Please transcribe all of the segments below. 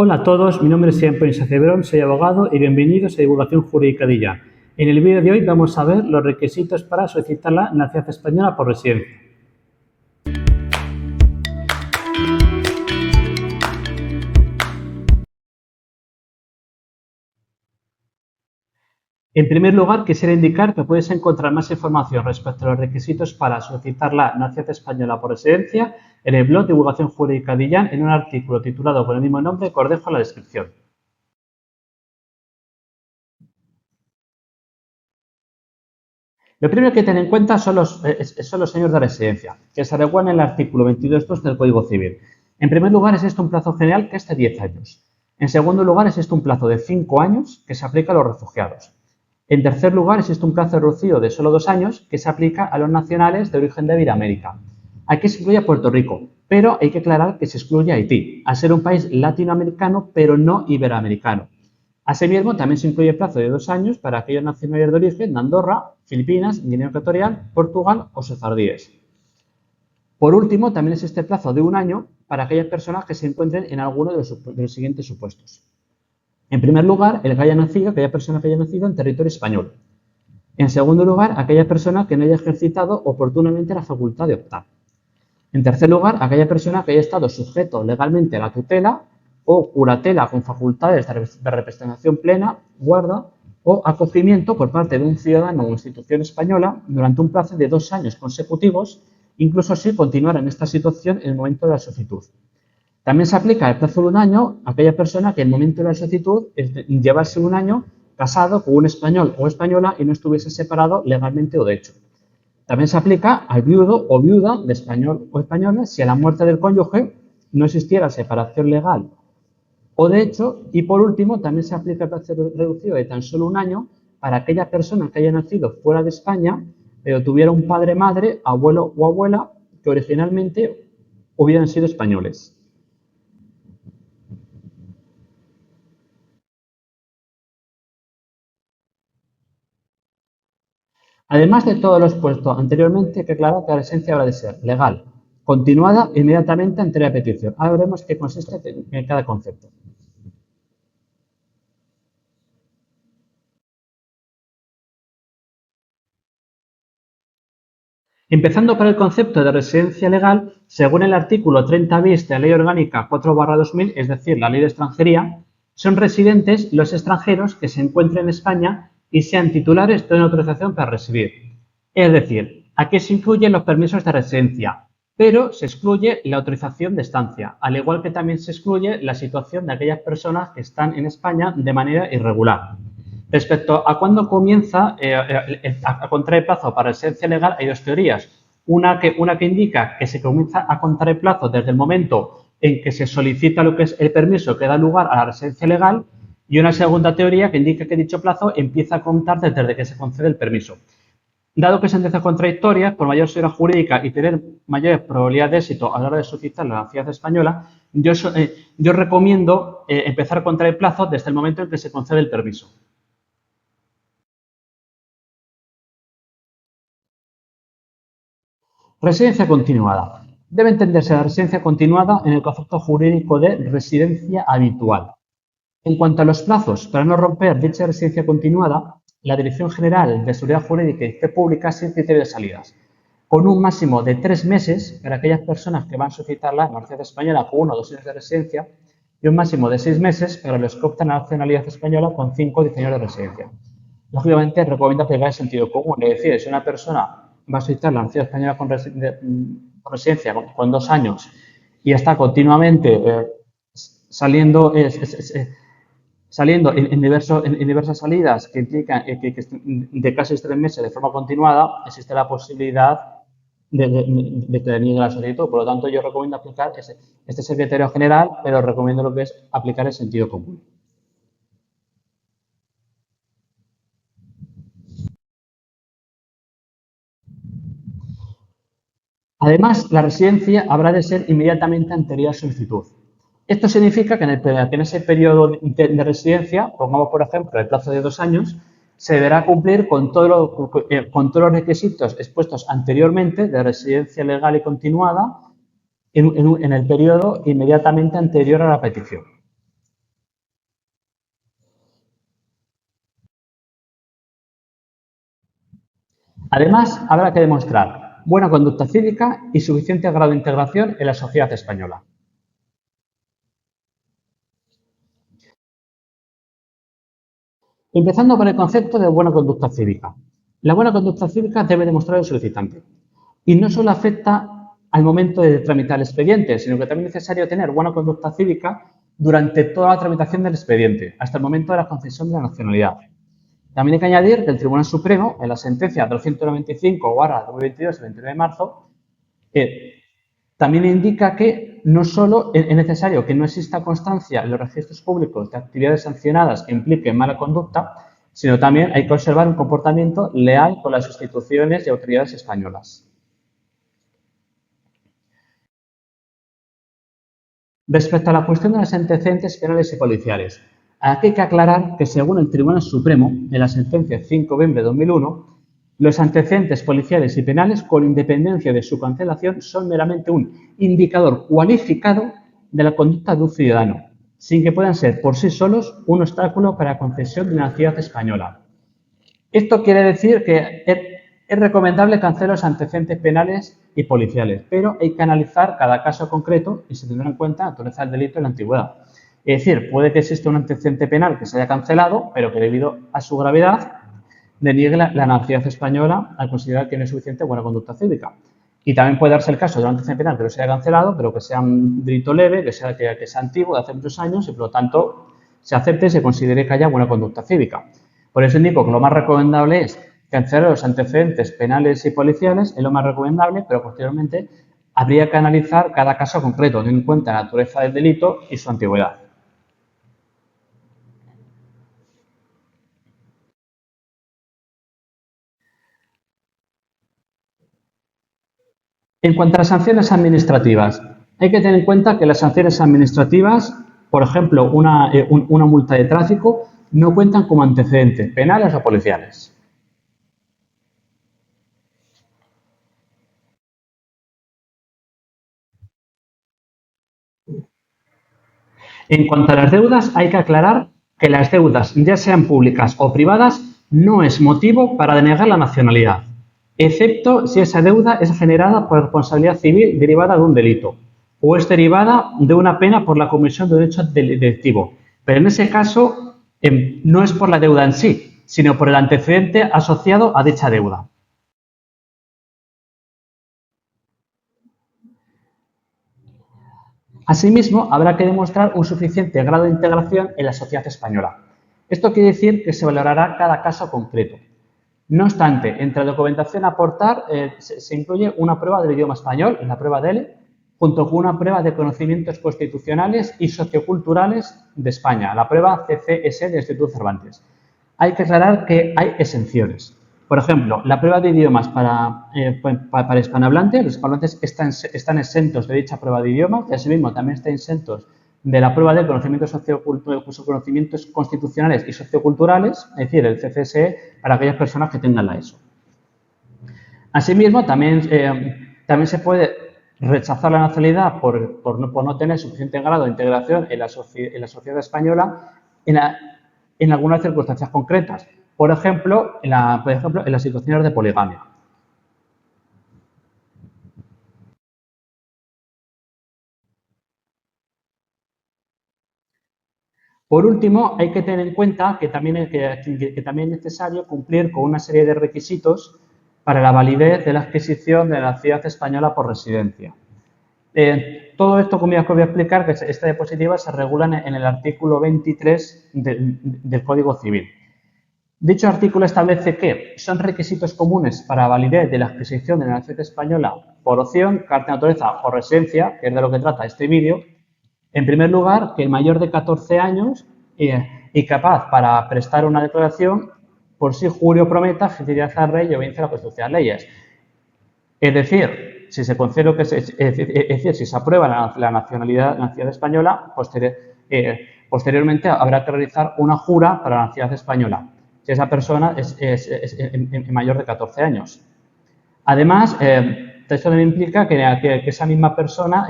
Hola a todos, mi nombre es Ian Pons Acebrón, soy abogado y bienvenidos a Divulgación Jurídica de Ya. En el vídeo de hoy vamos a ver los requisitos para solicitar la nacionalidad española por residencia. En primer lugar, quisiera indicar que puedes encontrar más información respecto a los requisitos para solicitar la nacionalidad española por residencia en el blog Divulgación Jurídica de Ya en un artículo titulado con el mismo nombre que os dejo en la descripción. Lo primero que tener en cuenta son los años de residencia, que se regulan en el artículo 22.2 del Código Civil. En primer lugar, existe un plazo general que es de 10 años. En segundo lugar, existe un plazo de 5 años que se aplica a los refugiados. En tercer lugar, existe un plazo reducido de solo 2 años que se aplica a los nacionales de origen de Iberoamérica. Aquí se incluye a Puerto Rico, pero hay que aclarar que se excluye a Haití, al ser un país latinoamericano, pero no iberoamericano. Asimismo, también se incluye el plazo de 2 años para aquellos nacionales de origen de Andorra, Filipinas, Guinea Ecuatorial, Portugal o sefardíes. Por último, también existe el plazo de 1 año para aquellas personas que se encuentren en alguno de los siguientes supuestos. En primer lugar, aquella persona que haya nacido en territorio español. En segundo lugar, aquella persona que no haya ejercitado oportunamente la facultad de optar. En tercer lugar, aquella persona que haya estado sujeto legalmente a la tutela o curatela con facultades de representación plena, guarda o acogimiento por parte de un ciudadano o institución española durante un plazo de 2 años consecutivos, incluso si continuara en esta situación en el momento de la solicitud. También se aplica el plazo de 1 año a aquella persona que en el momento de la solicitud llevase 1 año casado con un español o española y no estuviese separado legalmente o de hecho. También se aplica al viudo o viuda de español o española si a la muerte del cónyuge no existiera separación legal o de hecho. Y por último, también se aplica el plazo reducido de tan solo 1 año para aquella persona que haya nacido fuera de España, pero tuviera un padre, madre, abuelo o abuela que originalmente hubieran sido españoles. Además de todos los puestos anteriormente, hay que aclarar que la residencia habrá de ser legal, continuada inmediatamente ante la petición. Ahora veremos qué consiste en cada concepto. Empezando por el concepto de residencia legal, según el artículo 30 bis de la Ley Orgánica 4/2000, es decir, la Ley de Extranjería, son residentes los extranjeros que se encuentren en España y sean titulares de una autorización para residir. Es decir, aquí se incluyen los permisos de residencia, pero se excluye la autorización de estancia, al igual que también se excluye la situación de aquellas personas que están en España de manera irregular. Respecto a cuándo comienza a contraer plazo para residencia legal, hay dos teorías. Una que indica que se comienza a contraer plazo desde el momento en que se solicita lo que es el permiso que da lugar a la residencia legal, y una segunda teoría que indica que dicho plazo empieza a contar desde que se concede el permiso. Dado que sentencias contradictorias, por mayor seguridad jurídica y tener mayores probabilidades de éxito a la hora de solicitar la nacionalidad española, yo recomiendo empezar a contraer plazo desde el momento en que se concede el permiso. Residencia continuada. Debe entenderse la residencia continuada en el concepto jurídico de residencia habitual. En cuanto a los plazos para no romper dicha residencia continuada, la Dirección General de Seguridad Jurídica y Fe Pública sigue criterio de salidas, con un máximo de 3 meses para aquellas personas que van a solicitar la nacionalidad española con 1 o 2 años de residencia y un máximo de 6 meses para los que optan a la nacionalidad española con 5 o 10 años de residencia. Lógicamente, recomiendo aplicar el sentido común, es decir, si una persona va a solicitar la nacionalidad española con residencia con 2 años y está continuamente saliendo en diversas salidas que implican de casi 3 meses de forma continuada, existe la posibilidad de que deniegue la solicitud. Por lo tanto, yo recomiendo aplicar este es el criterio general, pero recomiendo lo que es aplicar el sentido común. Además, la residencia habrá de ser inmediatamente anterior a la solicitud. Esto significa que en ese periodo de residencia, pongamos por ejemplo el plazo de 2 años, se deberá cumplir con todos los requisitos expuestos anteriormente de residencia legal y continuada en el periodo inmediatamente anterior a la petición. Además, habrá que demostrar buena conducta cívica y suficiente grado de integración en la sociedad española. Empezando por el concepto de buena conducta cívica. La buena conducta cívica debe demostrar el solicitante. Y no solo afecta al momento de tramitar el expediente, sino que también es necesario tener buena conducta cívica durante toda la tramitación del expediente, hasta el momento de la concesión de la nacionalidad. También hay que añadir que el Tribunal Supremo, en la sentencia 295/2022 del 29 de marzo, también indica que no solo es necesario que no exista constancia en los registros públicos de actividades sancionadas que impliquen mala conducta, sino también hay que observar un comportamiento leal con las instituciones y autoridades españolas. Respecto a la cuestión de los antecedentes penales y policiales, aquí hay que aclarar que según el Tribunal Supremo, en la sentencia 5 de noviembre de 2001, los antecedentes policiales y penales, con independencia de su cancelación, son meramente un indicador cualificado de la conducta de un ciudadano, sin que puedan ser por sí solos un obstáculo para la concesión de una nacionalidad española. Esto quiere decir que es recomendable cancelar los antecedentes penales y policiales, pero hay que analizar cada caso concreto y se tendrá en cuenta la naturaleza del delito y la antigüedad. Es decir, puede que exista un antecedente penal que se haya cancelado, pero que debido a su gravedad deniegue la nacionalidad española al considerar que no es suficiente buena conducta cívica. Y también puede darse el caso de un antecedente penal que no se haya cancelado, pero que sea un delito leve, que sea antiguo, de hace muchos años, y por lo tanto se acepte y se considere que haya buena conducta cívica. Por eso indico que lo más recomendable es cancelar los antecedentes penales y policiales, es lo más recomendable, pero posteriormente habría que analizar cada caso concreto, teniendo en cuenta la naturaleza del delito y su antigüedad. En cuanto a las sanciones administrativas, hay que tener en cuenta que las sanciones administrativas, por ejemplo, una multa de tráfico, no cuentan como antecedentes penales o policiales. En cuanto a las deudas, hay que aclarar que las deudas, ya sean públicas o privadas, no es motivo para denegar la nacionalidad, excepto si esa deuda es generada por responsabilidad civil derivada de un delito o es derivada de una pena por la comisión de un hecho delictivo. Pero en ese caso, no es por la deuda en sí, sino por el antecedente asociado a dicha deuda. Asimismo, habrá que demostrar un suficiente grado de integración en la sociedad española. Esto quiere decir que se valorará cada caso concreto. No obstante, entre la documentación a aportar se incluye una prueba del idioma español, la prueba DELE, junto con una prueba de conocimientos constitucionales y socioculturales de España, la prueba CCS del Instituto Cervantes. Hay que aclarar que hay exenciones. Por ejemplo, la prueba de idiomas para hispanohablantes, los hispanohablantes están exentos de dicha prueba de idiomas y asimismo también están exentos de la prueba de conocimientos constitucionales y socioculturales, es decir, el CCSE, para aquellas personas que tengan la ESO. Asimismo, también se puede rechazar la nacionalidad por no tener suficiente grado de integración en la sociedad española en algunas circunstancias concretas. Por ejemplo, en las situaciones de poligamia. Por último, hay que tener en cuenta que también es necesario cumplir con una serie de requisitos para la validez de la adquisición de la nacionalidad española por residencia. Todo esto, como ya os voy a explicar, que esta diapositiva se regula en el artículo 23 del Código Civil. Dicho artículo establece que son requisitos comunes para validez de la adquisición de la nacionalidad española por opción, carta de naturaleza o residencia, que es de lo que trata este vídeo. En primer lugar, que el mayor de 14 años y capaz para prestar una declaración por sí jure o prometa fidelidad al rey y obediencia a la Constitución y las leyes. Es decir, si se concede si se aprueba la nacionalidad española, posteriormente habrá que realizar una jura para la nacionalidad española, si esa persona es mayor de 14 años. Además, esto también implica que esa misma persona,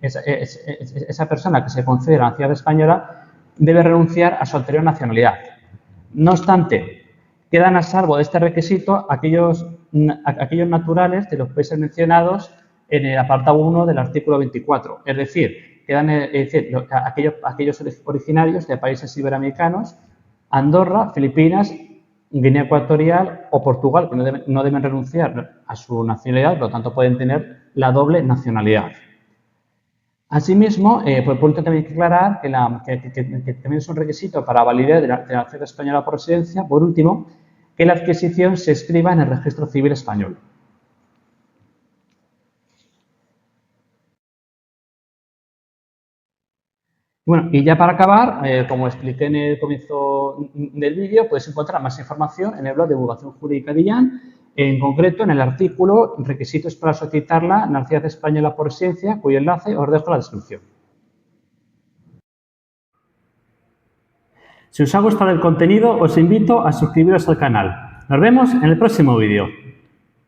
esa persona que se concede la nacionalidad española, debe renunciar a su anterior nacionalidad. No obstante, quedan a salvo de este requisito aquellos aquellos naturales de los países mencionados en el apartado 1 del artículo 24. Es decir, aquellos originarios de países iberoamericanos, Andorra, Filipinas, Guinea Ecuatorial o Portugal, que no deben renunciar a su nacionalidad, por lo tanto pueden tener la doble nacionalidad. Asimismo, por último, también hay que aclarar que también es un requisito para validez de la nacionalidad española por residencia, por último, que la adquisición se escriba en el registro civil español. Bueno, y ya para acabar, como expliqué en el comienzo del vídeo, puedes encontrar más información en el blog de Divulgación Jurídica de IAN, en concreto en el artículo Requisitos para solicitar la nacionalidad española por residencia, cuyo enlace os dejo en la descripción. Si os ha gustado el contenido, os invito a suscribiros al canal. Nos vemos en el próximo vídeo.